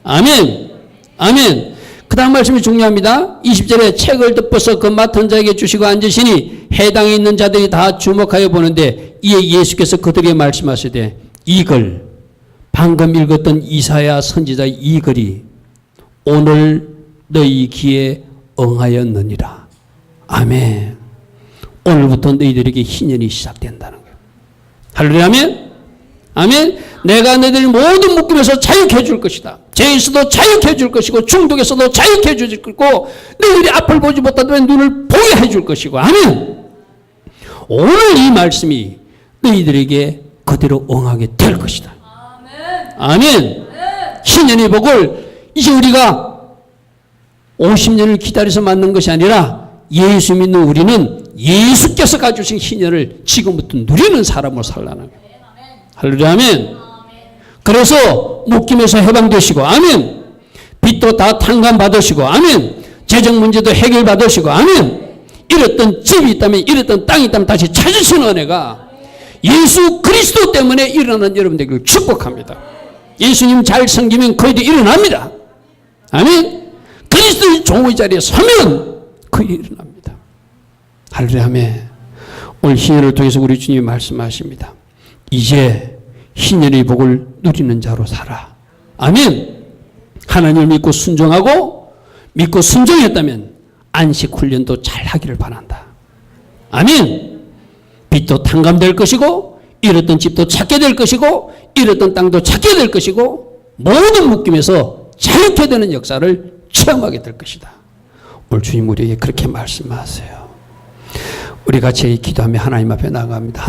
아멘. 아멘. 그 다음 말씀이 중요합니다. 20절에 책을 덮어서 그 맡은 자에게 주시고 앉으시니 해당에 있는 자들이 다 주목하여 보는데 이에 예수께서 그들에게 말씀하시되 이 글, 방금 읽었던 이사야 선지자의 이 글이 오늘 너희 귀에 응하였느니라. 아멘. 오늘부터 너희들에게 희년이 시작된다는 거예요. 할렐루야. 아멘. 아멘. 내가 너희들 모든 묶임에서 자유케 해줄 것이다. 죄에서도 자유케 해줄 것이고 중독에서도 자유케 해줄 것이고 너희들이 앞을 보지 못하면 눈을 보게 해줄 것이고. 아멘. 오늘 이 말씀이 너희들에게 그대로 응하게 될 것이다. 아멘. 희년의 복을 이제 우리가 50년을 기다려서 맞는 것이 아니라 예수 믿는 우리는 예수께서 가주신 희년을 지금부터 누리는 사람으로 살라는 거예요. 할렐루야. 아멘. 그래서 묶임에서 해방되시고 아멘. 빚도 다 탕감받으시고 아멘. 재정 문제도 해결받으시고 아멘. 잃었던 집이 있다면 잃었던 땅이 있다면 다시 찾으시는 은혜가 예수 그리스도 때문에 일어난 여러분들에게 축복합니다. 예수님 잘 섬기면 거기도 일어납니다. 아멘. 그리스도의 종의 자리에 서면 거기 일어납니다. 할렐루야. 아멘. 오늘 희년을 통해서 우리 주님이 말씀하십니다. 이제 희년의 복을 누리는 자로 살아. 아멘. 하나님을 믿고 순종하고 믿고 순종했다면 안식 훈련도 잘 하기를 바란다. 아멘. 빚도 탕감될 것이고 잃었던 집도 찾게 될 것이고 잃었던 땅도 찾게 될 것이고 모든 묶임에서 자유케 되는 역사를 체험하게 될 것이다. 오늘 주님 우리에게 그렇게 말씀하세요. 우리 같이 기도하며 하나님 앞에 나아갑니다.